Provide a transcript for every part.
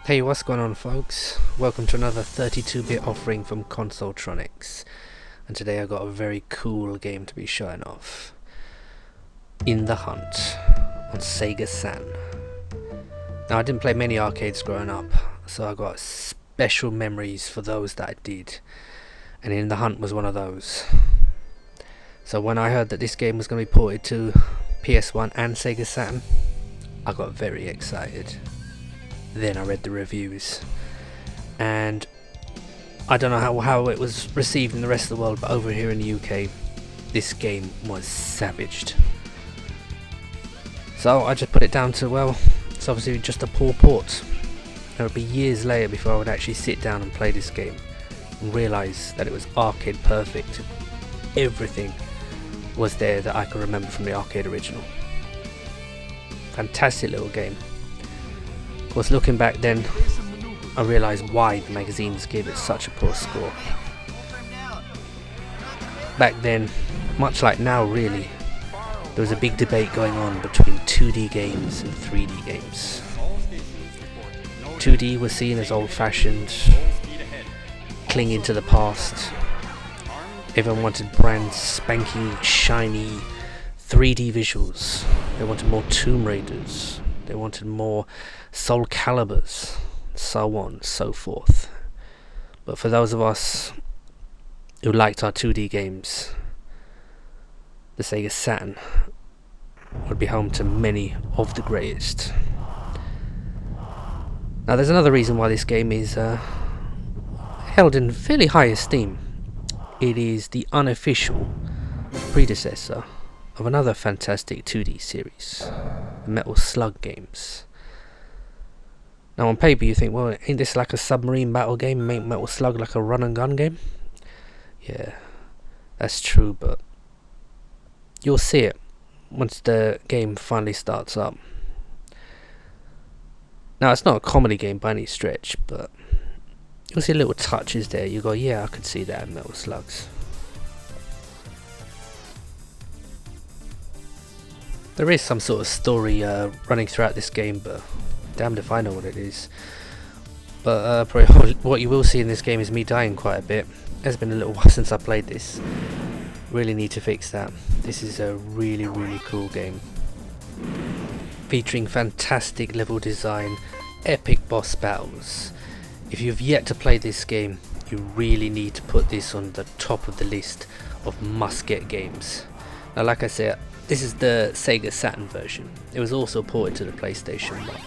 Hey, what's going on, folks? Welcome to another 32-bit offering from Consoletronics, and today I got a very cool game to be showing off. In the Hunt on Sega Saturn. Now, I didn't play many arcades growing up, so I got special memories for those that I did, and In the Hunt was one of those. So when I heard that this game was going to be ported to PS1 and Sega Saturn, I got very excited. Then I read the reviews, and I don't know how it was received in the rest of the world, but over here in the UK, this game was savaged. So I just put it down to, well, it's obviously just a poor port. It would be years later before I would actually sit down and play this game and realise that it was arcade perfect. Everything was there that I could remember from the arcade original. Fantastic little game. Of course, looking back then, I realised why the magazines gave it such a poor score. Back then, much like now really, there was a big debate going on between 2D games and 3D games. 2D was seen as old-fashioned, clinging to the past. Everyone wanted brand spanking, shiny 3D visuals. They wanted more Tomb Raiders. They wanted more Soul Caliburs, so on, so forth. But for those of us who liked our 2D games, the Sega Saturn would be home to many of the greatest. Now, there's another reason why this game is held in fairly high esteem. It is the unofficial predecessor of another fantastic 2D series, the Metal Slug games. Now, on paper you think, well, ain't this like a submarine battle game? Ain't Metal Slug like a run and gun game? Yeah, that's true, but you'll see it once the game finally starts up. Now, it's not a comedy game by any stretch, but you'll see little touches there. You go, yeah, I could see that in Metal Slugs. There is some sort of story running throughout this game, but damned if I know what it is. But probably what you will see in this game is me dying quite a bit. It's been a little while since I played this. Really need to fix that. This is a really cool game, featuring fantastic level design, epic boss battles. If you've yet to play this game, you really need to put this on the top of the list of must-get games. Now, like I said, this is the Sega Saturn version. It was also ported to the PlayStation, but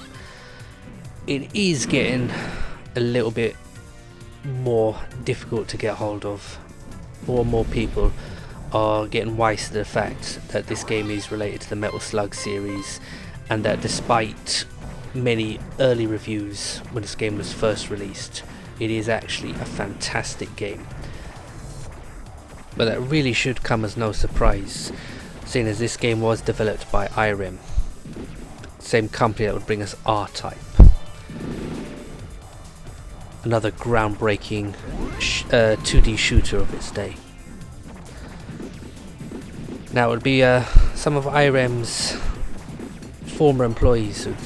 it is getting a little bit more difficult to get hold of. More and more people are getting wise to the fact that this game is related to the Metal Slug series, and that despite many early reviews when this game was first released, it is actually a fantastic game. But that really should come as no surprise, seeing as this game was developed by IREM, same company that would bring us R-Type, another groundbreaking 2D shooter of its day. Now, it would be some of IREM's former employees who'd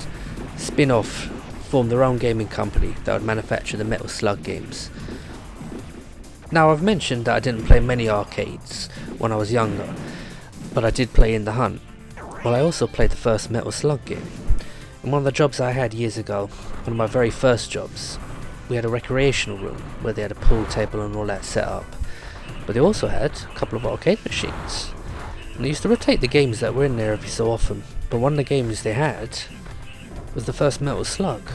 spin off, form their own gaming company that would manufacture the Metal Slug games. Now, I've mentioned that I didn't play many arcades when I was younger, but I did play In the Hunt. Well, I also played the first Metal Slug game. In one of the jobs I had years ago, one of my very first jobs, we had a recreational room where they had a pool table and all that set up. But they also had a couple of arcade machines. And they used to rotate the games that were in there every so often. But one of the games they had was the first Metal Slug.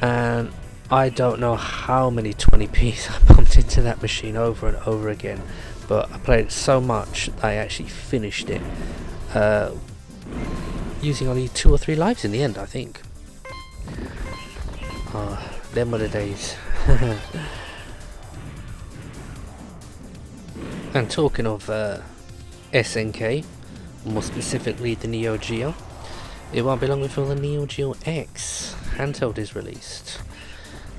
And I don't know how many 20p's I bumped into that machine over and over again. But I played it so much that I actually finished it. Using only 2 or 3 lives in the end, I think. Them were the days. And talking of SNK, more specifically the Neo Geo, it won't be long before the Neo Geo X handheld is released.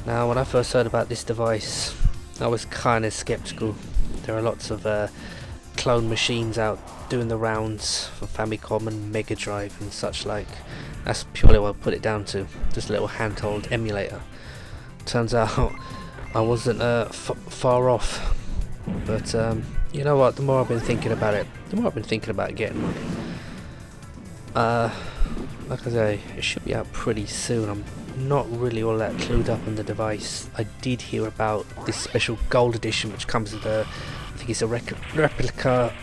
Now, when I first heard about this device, I was kind of skeptical. There are lots of clone machines out doing the rounds for Famicom and Mega Drive and such like. That's purely what I put it down to, just a little handheld emulator. Turns out I wasn't far off, but you know what, the more I've been thinking about it, the more I've been thinking about getting one. Like I say, it should be out pretty soon. I'm not really all that clued up on the device. I did hear about this special gold edition which comes with a, I think it's a replica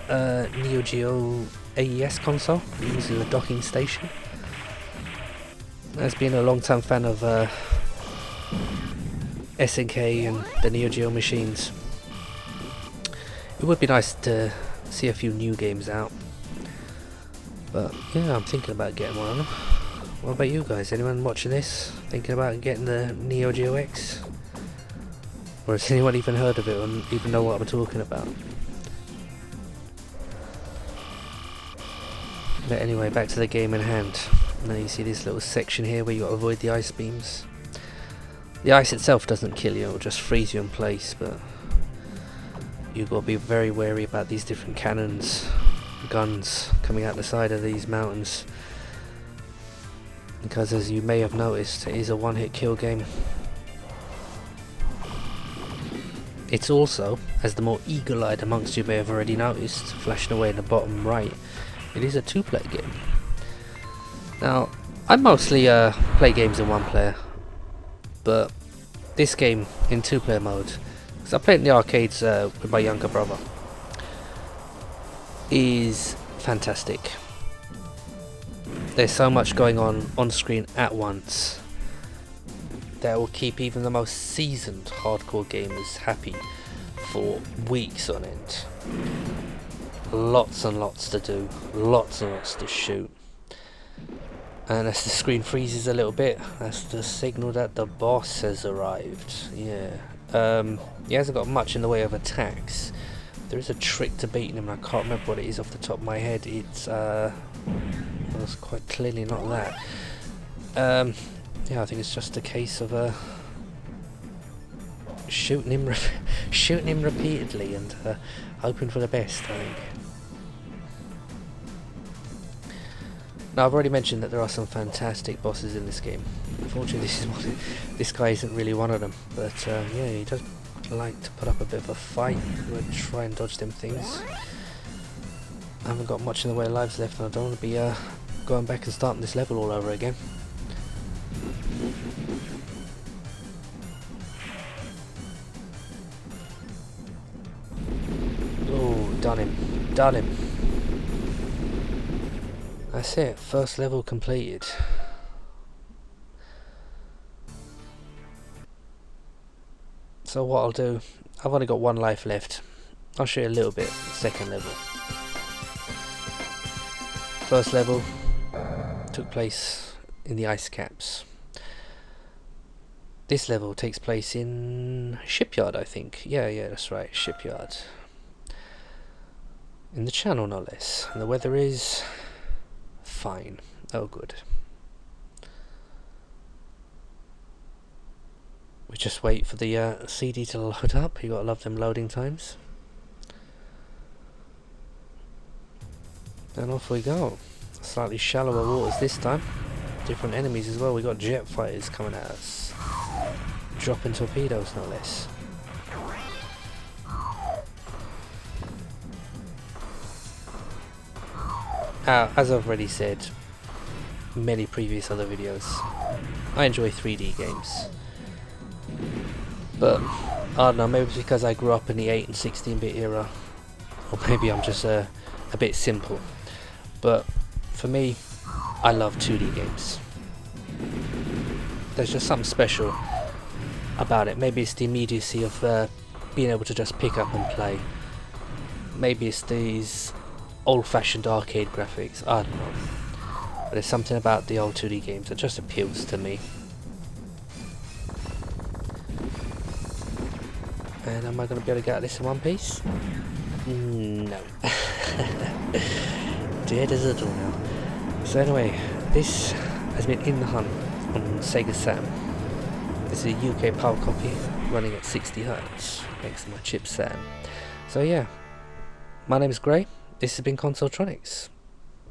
Neo Geo AES console using the docking station. I've been a long time fan of SNK and the Neo Geo machines. It would be nice to see a few new games out. But yeah, I'm thinking about getting one of them. What about you guys? Anyone watching this thinking about getting the Neo Geo X? Or has anyone even heard of it or even know what I'm talking about? But anyway, back to the game in hand. Now you see this little section here where you got to avoid the ice beams. The ice itself doesn't kill you, it'll just freeze you in place, but you've got to be very wary about these different cannons, guns coming out the side of these mountains, because as you may have noticed, it is a one-hit kill game. It's also, as the more eagle-eyed amongst you may have already noticed, flashing away in the bottom right, it is a two-player game. Now, I mostly play games in one player, but this game in two-player mode, because I played in the arcades with my younger brother, is fantastic. There's so much going on screen at once that will keep even the most seasoned hardcore gamers happy for weeks on end. Lots and lots to do, lots and lots to shoot. And as the screen freezes a little bit, that's the signal that the boss has arrived. Yeah. He hasn't got much in the way of attacks. There is a trick to beating him, and I can't remember what it is off the top of my head. It's quite clearly not that. Yeah, I think it's just a case of shooting him repeatedly and hoping for the best, I think. Now, I've already mentioned that there are some fantastic bosses in this game. Unfortunately, this guy isn't really one of them. But yeah, he does like to put up a bit of a fight. We'll try and dodge them things. I haven't got much in the way of lives left, and I don't want to be going back and starting this level all over again. Oh, done him. Done him. That's it, first level completed. So what I'll do, I've only got one life left. I'll show you a little bit, second level. First level took place in the ice caps. This level takes place in Shipyard, I think. Yeah, that's right, Shipyard. In the channel, no less. And the weather is fine. Oh, good. We just wait for the CD to load up. You gotta love them loading times. And off we go. Slightly shallower waters this time. Different enemies as well. We got jet fighters coming at us, dropping torpedoes, no less. As I've already said, many previous other videos, I enjoy 3D games. But I don't know, maybe it's because I grew up in the 8 and 16-bit era, or maybe I'm just a bit simple. But for me, I love 2D games. There's just something special about it. Maybe it's the immediacy of being able to just pick up and play. Maybe it's these old-fashioned arcade graphics, I don't know. But there's something about the old 2D games that just appeals to me. And am I going to be able to get this in one piece? No. Dead as a door now. So anyway, this has been In the Hunt on Sega Saturn. This is a UK PAL copy running at 60 Hz, thanks to my chip Saturn. So yeah, My name is Gray. This has been Consoletronics.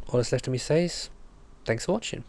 All that's left of me to say is thanks for watching.